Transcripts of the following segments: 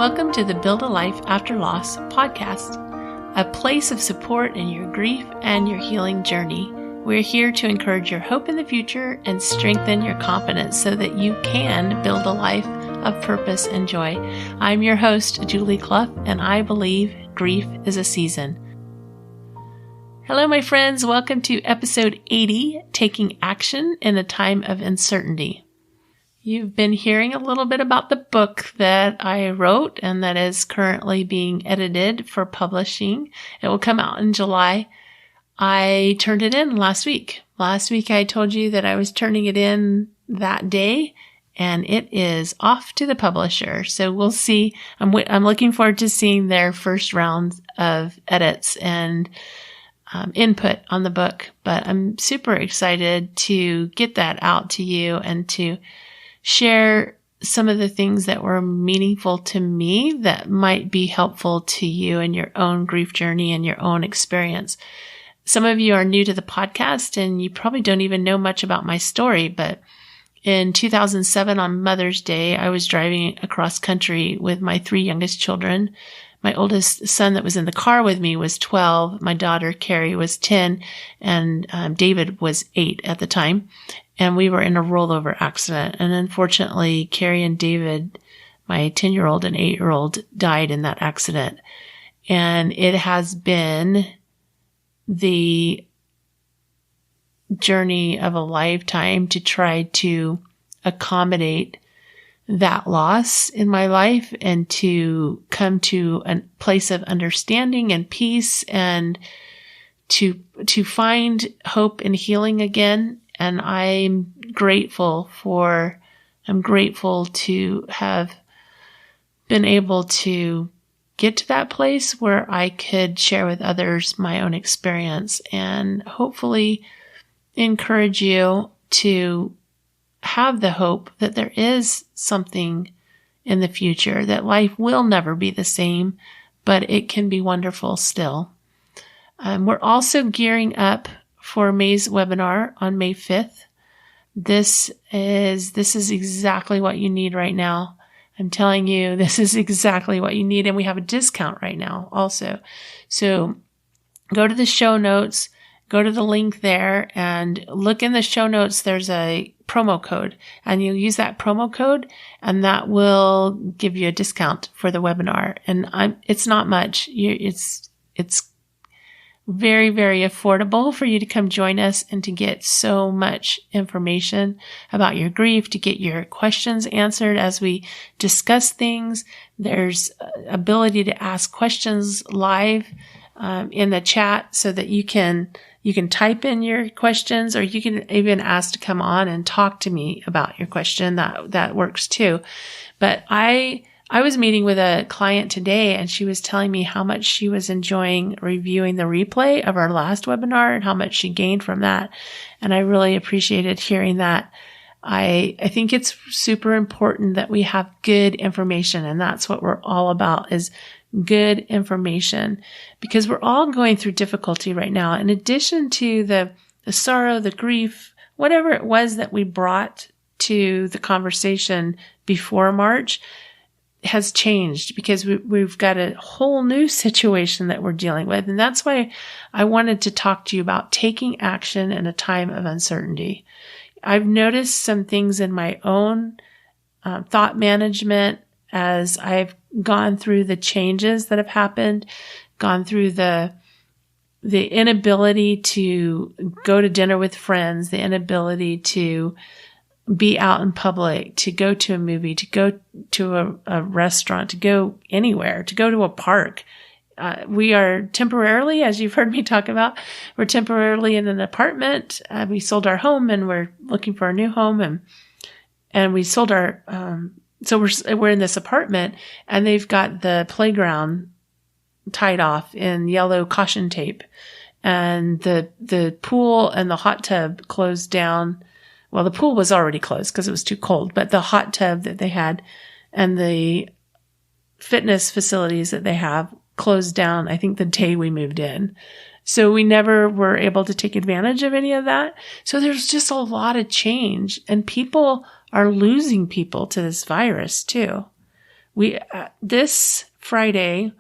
Welcome to the Build a Life After Loss podcast, a place of support in your grief and your healing journey. We're here to encourage your hope in the future and strengthen your confidence so that you can build a life of purpose and joy. I'm your host, Julie Clough, and I believe grief is a season. Hello, my friends. Welcome to episode 80, Taking Action in a Time of Uncertainty. You've been hearing a little bit about the book that I wrote and that is currently being edited for publishing. It will come out in July. I turned it in last week. Last week I told you that I was turning it in that day, and it is off to the publisher. So we'll see. I'm looking forward to seeing their first round of edits and input on the book. But I'm super excited to get that out to you and to share some of the things that were meaningful to me that might be helpful to you in your own grief journey and your own experience. Some of you are new to the podcast and you probably don't even know much about my story, but in 2007 on Mother's Day, I was driving across country with my three youngest children. My oldest son that was in the car with me was 12. My daughter, Carrie, was 10, and David was 8 at the time. And we were in a rollover accident. And unfortunately, Carrie and David, my 10-year-old and 8-year-old, died in that accident. And it has been the journey of a lifetime to try to accommodate that loss in my life and to come to a place of understanding and peace and to find hope and healing again. And I'm grateful to have been able to get to that place where I could share with others my own experience and hopefully encourage you to have the hope that there is something in the future, that life will never be the same, but it can be wonderful still. We're also gearing up for May's webinar on May 5th. This is exactly what you need right now. I'm telling you, this is exactly what you need. And we have a discount right now also. So go to the show notes, go to the link there and look in the show notes. There's a promo code and you'll use that promo code and that will give you a discount for the webinar. And it's not much. It's very, very affordable for you to come join us and to get so much information about your grief, to get your questions answered as we discuss things. There's ability to ask questions live in the chat so that you can type in your questions, or you can even ask to come on and talk to me about your question. That works too. But I was meeting with a client today and she was telling me how much she was enjoying reviewing the replay of our last webinar and how much she gained from that. And I really appreciated hearing that. I think it's super important that we have good information, and that's what we're all about, is good information, because we're all going through difficulty right now. In addition to the sorrow, the grief, whatever it was that we brought to the conversation before March has changed, because we've got a whole new situation that we're dealing with. And that's why I wanted to talk to you about taking action in a time of uncertainty. I've noticed some things in my own thought management as I've gone through the changes that have happened, gone through the inability to go to dinner with friends, the inability to be out in public, to go to a movie, to go to a restaurant, to go anywhere, to go to a park. We are temporarily, as you've heard me talk about, we're temporarily in an apartment. We sold our home and we're looking for a new home, and we sold our, so we're in this apartment and they've got the playground tied off in yellow caution tape, and the pool and the hot tub closed down. Well, the pool was already closed because it was too cold, but the hot tub that they had and the fitness facilities that they have closed down, I think, the day we moved in. So we never were able to take advantage of any of that. So there's just a lot of change, and people are losing people to this virus too. This Friday,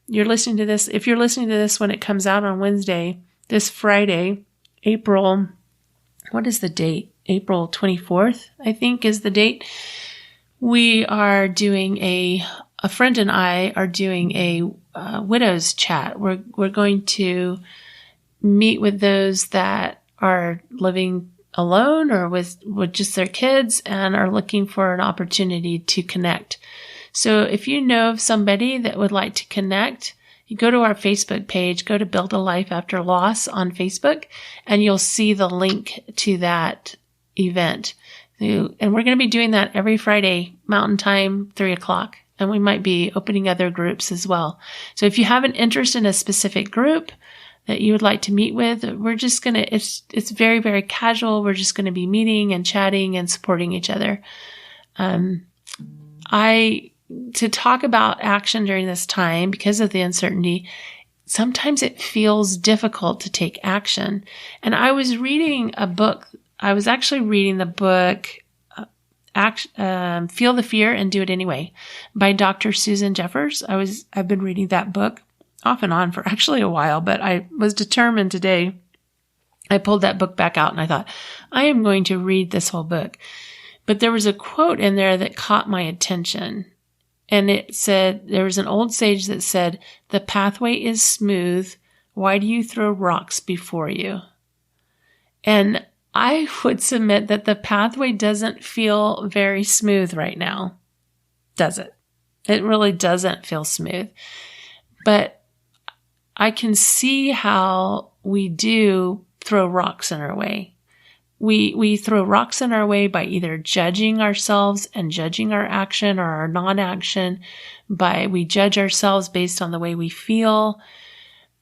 if you're listening to this when it comes out on Wednesday, this Friday, what is the date? April 24th, I think is the date. We are doing a friend and I are doing a widows chat. We're going to meet with those that are living alone or with just their kids and are looking for an opportunity to connect. So if you know of somebody that would like to connect, you go to our Facebook page, go to Build a Life After Loss on Facebook, and you'll see the link to that event. And we're going to be doing that every Friday, Mountain Time, 3:00. And we might be opening other groups as well. So if you have an interest in a specific group that you would like to meet with, we're just going to, it's very, very casual. We're just going to be meeting and chatting and supporting each other. To talk about action during this time, because of the uncertainty, sometimes it feels difficult to take action. And I was reading a book. I was actually reading the book, Feel the Fear and Do It Anyway by Dr. Susan Jeffers. I've been reading that book off and on for actually a while, but I was determined today. I pulled that book back out and I thought, I am going to read this whole book. But there was a quote in there that caught my attention. And it said, there was an old sage that said, "The pathway is smooth. Why do you throw rocks before you?" And I would submit that the pathway doesn't feel very smooth right now, does it? It really doesn't feel smooth. But I can see how we do throw rocks in our way. We throw rocks in our way by either judging ourselves and judging our action or our non-action. We judge ourselves based on the way we feel.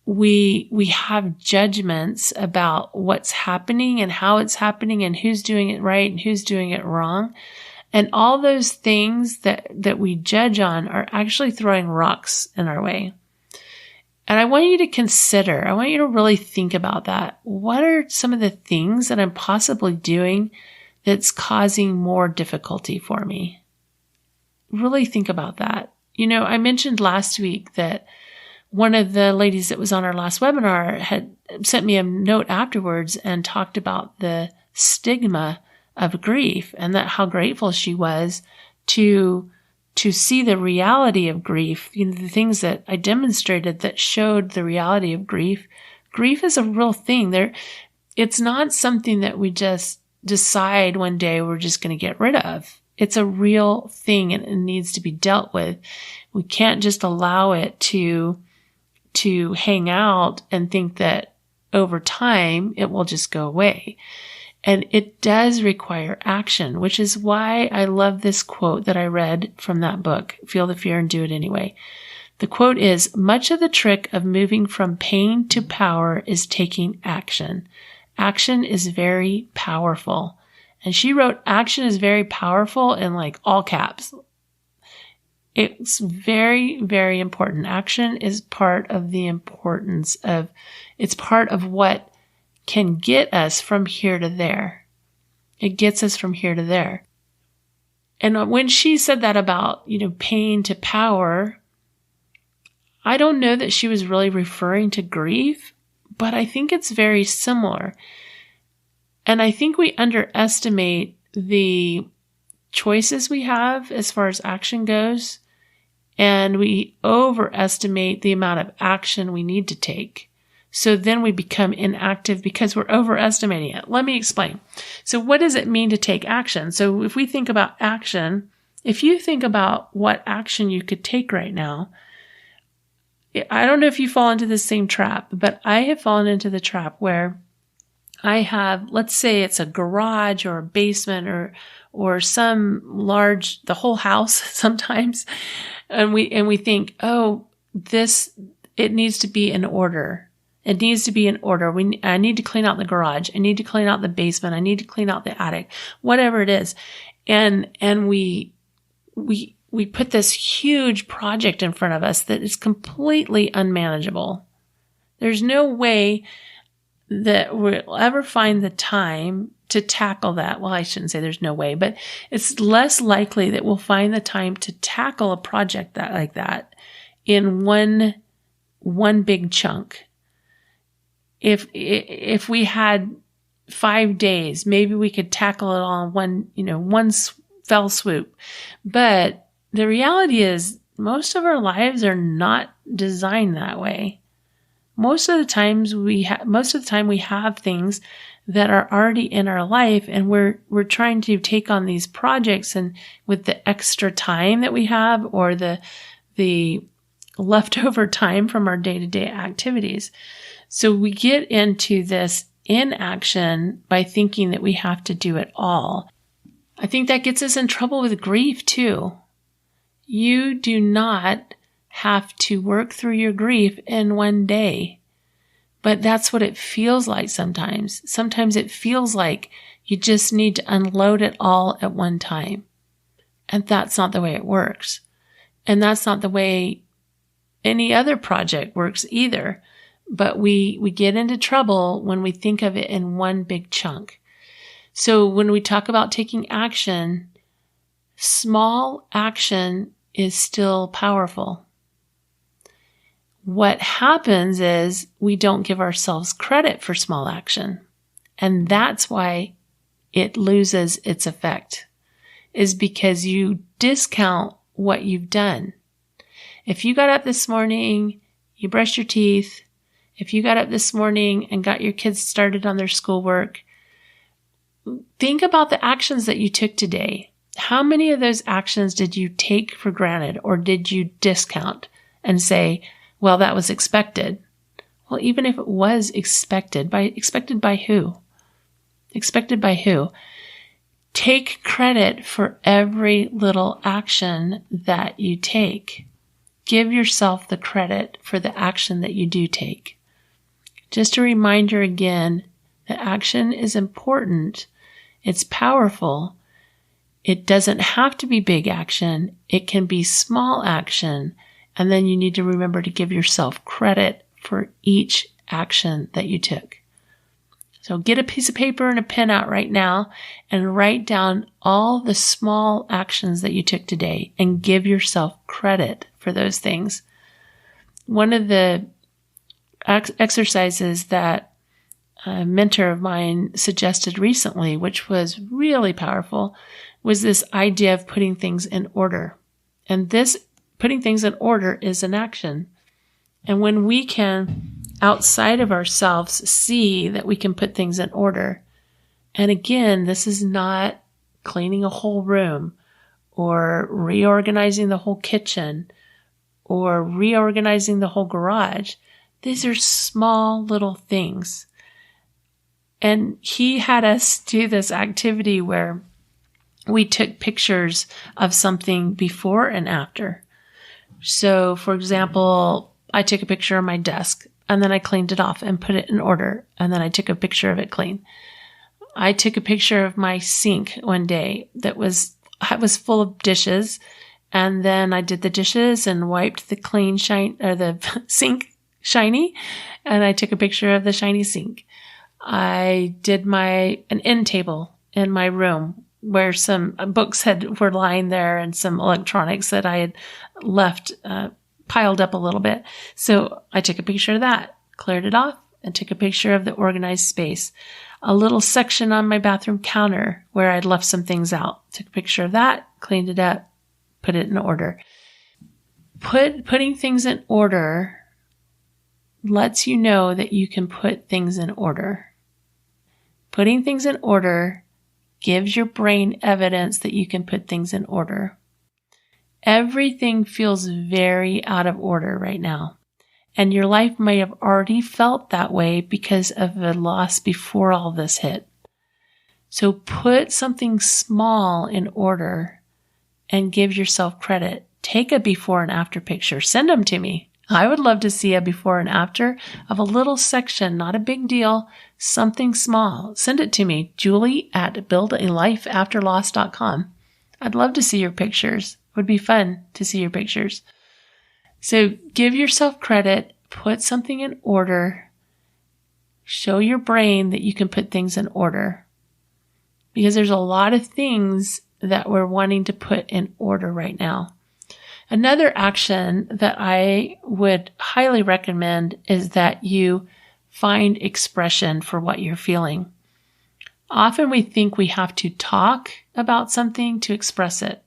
We have judgments about what's happening and how it's happening and who's doing it right and who's doing it wrong. And all those things that we judge on are actually throwing rocks in our way. And I want you to really think about that. What are some of the things that I'm possibly doing that's causing more difficulty for me? Really think about that. I mentioned last week that one of the ladies that was on our last webinar had sent me a note afterwards and talked about the stigma of grief and that how grateful she was to see the reality of grief, the things that I demonstrated that showed the reality of grief. Grief is a real thing. It's not something that we just decide one day we're just going to get rid of. It's a real thing and it needs to be dealt with. We can't just allow it to hang out and think that over time it will just go away. And it does require action, which is why I love this quote that I read from that book, Feel the Fear and Do It Anyway. The quote is, "Much of the trick of moving from pain to power is taking action. Action is very powerful." And she wrote, action is very powerful in like all caps. It's very, very important. Action is part of it's part of what can get us from here to there. It gets us from here to there. And when she said that about, pain to power, I don't know that she was really referring to grief, but I think it's very similar. And I think we underestimate the choices we have as far as action goes, and we overestimate the amount of action we need to take. So then we become inactive because we're overestimating it. Let me explain. So what does it mean to take action? So if we think about action, if you think about what action you could take right now, I don't know if you fall into the same trap, but I have fallen into the trap where I have, let's say it's a garage or a basement or some large, the whole house sometimes. And we think, it needs to be in order. It needs to be in order. I need to clean out the garage. I need to clean out the basement. I need to clean out the attic, whatever it is. And we put this huge project in front of us that is completely unmanageable. There's no way that we'll ever find the time to tackle that. Well, I shouldn't say there's no way, but it's less likely that we'll find the time to tackle a project like that in one big chunk. If we had 5 days, maybe we could tackle it all in one fell swoop. But the reality is most of our lives are not designed that way. Most of the time we have things that are already in our life, and we're trying to take on these projects, and with the extra time that we have or the leftover time from our day-to-day activities. So we get into this inaction by thinking that we have to do it all. I think that gets us in trouble with grief too. You do not have to work through your grief in one day, but that's what it feels like sometimes. Sometimes it feels like you just need to unload it all at one time. And that's not the way it works. And that's not the way any other project works either. But we get into trouble when we think of it in one big chunk. So when we talk about taking action, small action is still powerful. What happens is we don't give ourselves credit for small action. And that's why it loses its effect, is because you discount what you've done. If you got up this morning, you brushed your teeth, if you got up this morning and got your kids started on their schoolwork, think about the actions that you took today. How many of those actions did you take for granted, or did you discount and say, well, that was expected? Well, even if it was expected by who? Expected by who? Take credit for every little action that you take. Give yourself the credit for the action that you do take. Just a reminder again, that action is important. It's powerful. It doesn't have to be big action. It can be small action. And then you need to remember to give yourself credit for each action that you took. So get a piece of paper and a pen out right now and write down all the small actions that you took today and give yourself credit for those things. One of the exercises that a mentor of mine suggested recently, which was really powerful, was this idea of putting things in order. And this putting things in order is an action. And when we can, outside of ourselves, see that we can put things in order. And again, this is not cleaning a whole room or reorganizing the whole kitchen or reorganizing the whole garage. These are small little things. And he had us do this activity where we took pictures of something before and after. So, for example, I took a picture of my desk and then I cleaned it off and put it in order. And then I took a picture of it clean. I took a picture of my sink one day that was full of dishes. And then I did the dishes and wiped the sink shiny. And I took a picture of the shiny sink. I did an end table in my room where some books were lying there and some electronics that I had left piled up a little bit. So I took a picture of that, cleared it off, and took a picture of the organized space. A little section on my bathroom counter where I'd left some things out. Took a picture of that, cleaned it up, put it in order. Putting things in order lets you know that you can put things in order. Putting things in order gives your brain evidence that you can put things in order. Everything feels very out of order right now. And your life may have already felt that way because of the loss before all this hit. So put something small in order and give yourself credit. Take a before and after picture. Send them to me. I would love to see a before and after of a little section, not a big deal, something small. Send it to me, julie@buildalifeafterloss.com. I'd love to see your pictures. It would be fun to see your pictures. So give yourself credit, put something in order, show your brain that you can put things in order. because there's a lot of things that we're wanting to put in order right now. Another action that I would highly recommend is that you find expression for what you're feeling. Often we think we have to talk about something to express it.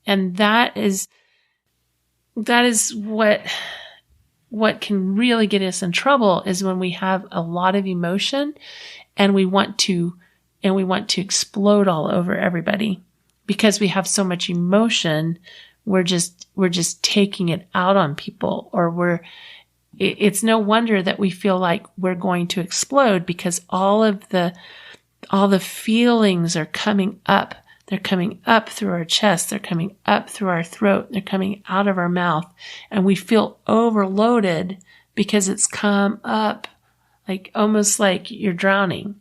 And that is what can really get us in trouble, is when we have a lot of emotion and we want to explode all over everybody. Because we have so much emotion, we're just taking it out on people, or it's no wonder that we feel like we're going to explode, because all the feelings are coming up. They're coming up through our chest. They're coming up through our throat. They're coming out of our mouth. And we feel overloaded because it's come up, like almost like you're drowning.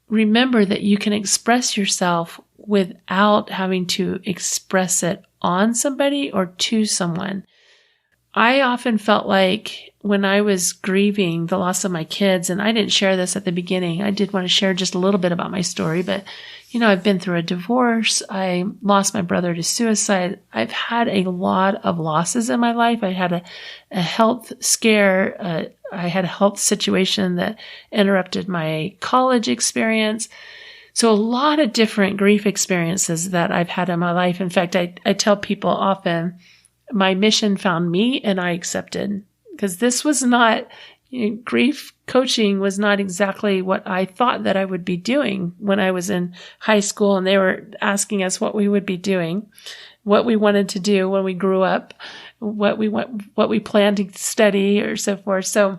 Remember that you can express yourself without having to express it on somebody or to someone. I often felt like when I was grieving the loss of my kids, and I didn't share this at the beginning, I did want to share just a little bit about my story, but I've been through a divorce. I lost my brother to suicide. I've had a lot of losses in my life. I had a health scare. I had a health situation that interrupted my college experience. So a lot of different grief experiences that I've had in my life. In fact, I tell people often, my mission found me and I accepted, because this was not, grief coaching was not exactly what I thought that I would be doing when I was in high school, and they were asking us what we would be doing, what we wanted to do when we grew up, what we planned to study, or so forth. So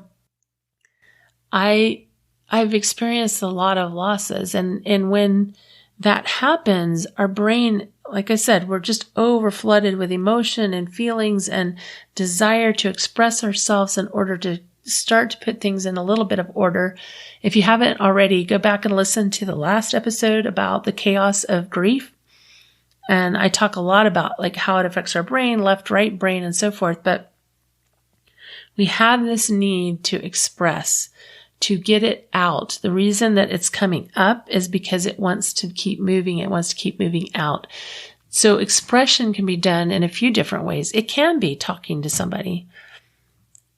I've experienced a lot of losses, and when that happens, our brain, like I said, we're just overflooded with emotion and feelings and desire to express ourselves in order to start to put things in a little bit of order. If you haven't already, go back and listen to the last episode about the chaos of grief. And I talk a lot about like how it affects our brain, left, right brain, and so forth. But we have this need to express, to get it out. The reason that it's coming up is because it wants to keep moving. It wants to keep moving out. So expression can be done in a few different ways. It can be talking to somebody.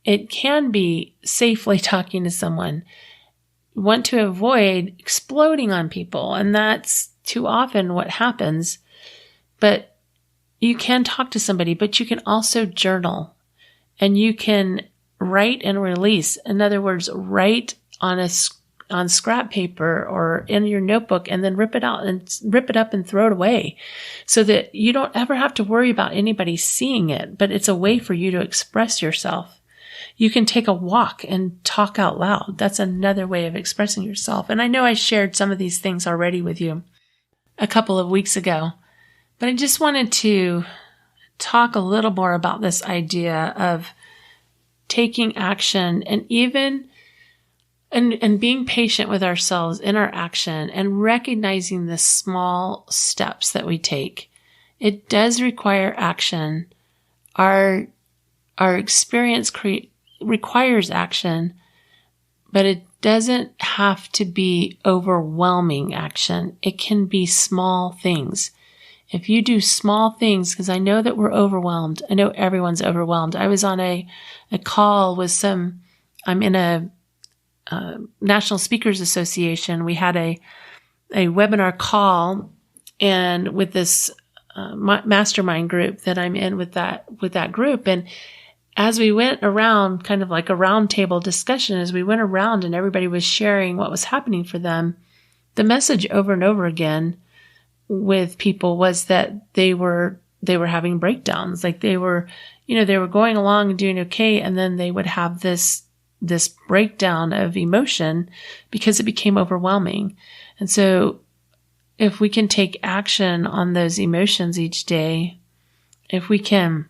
It can be safely talking to someone. You want to avoid exploding on people, and that's too often what happens. But you can talk to somebody, but you can also journal, and you can write and release. In other words, write on scrap paper or in your notebook, and then rip it out and rip it up and throw it away, so that you don't ever have to worry about anybody seeing it. But it's a way for you to express yourself. You can take a walk and talk out loud. That's another way of expressing yourself. And I know I shared some of these things already with you a couple of weeks ago, but I just wanted to talk a little more about this idea of taking action, and even and being patient with ourselves in our action, and recognizing the small steps that we take. It does require action. Our experience requires action, but it doesn't have to be overwhelming action. It can be small things. If you do small things, because I know that we're overwhelmed. I know everyone's overwhelmed. I was on a call with I'm in a National Speakers Association. We had a webinar call, and with this mastermind group that I'm in with that group. And as we went around, kind of like a round table discussion, as we went around and everybody was sharing what was happening for them, the message over and over again with people was that they were having breakdowns. Like they were going along and doing okay, and then they would have this breakdown of emotion because it became overwhelming. And so if we can take action on those emotions each day, if we can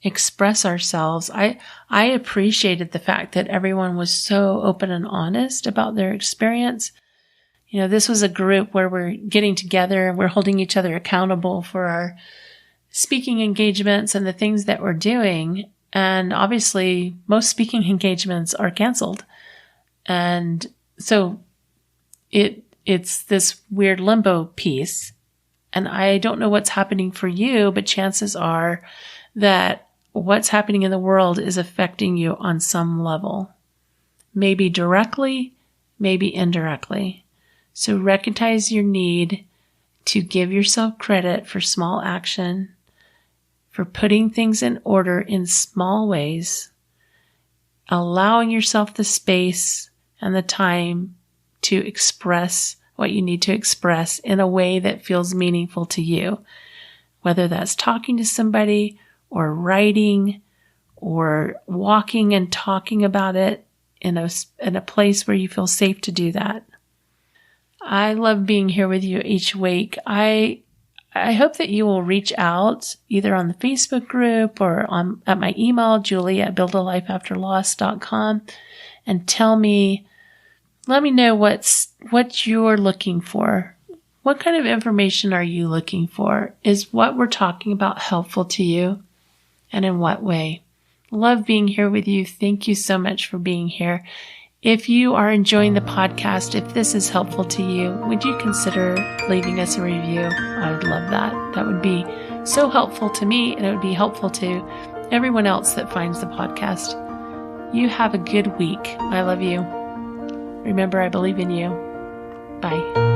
express ourselves. I appreciated the fact that everyone was so open and honest about their experience. This was a group where we're getting together and we're holding each other accountable for our speaking engagements and the things that we're doing. And obviously, most speaking engagements are canceled. And so it it's this weird limbo piece. And I don't know what's happening for you, but chances are that what's happening in the world is affecting you on some level. Maybe directly, maybe indirectly. So recognize your need to give yourself credit for small action, for putting things in order in small ways, allowing yourself the space and the time to express what you need to express in a way that feels meaningful to you, whether that's talking to somebody or writing or walking and talking about it in a place where you feel safe to do that. I love being here with you each week. I hope that you will reach out either on the Facebook group or at my email, julie@buildalifeafterloss.com, and let me know what you're looking for. What kind of information are you looking for? Is what we're talking about helpful to you? And in what way? Love being here with you. Thank you so much for being here. If you are enjoying the podcast, if this is helpful to you, would you consider leaving us a review? I would love that. That would be so helpful to me, and it would be helpful to everyone else that finds the podcast. You have a good week. I love you. Remember, I believe in you. Bye.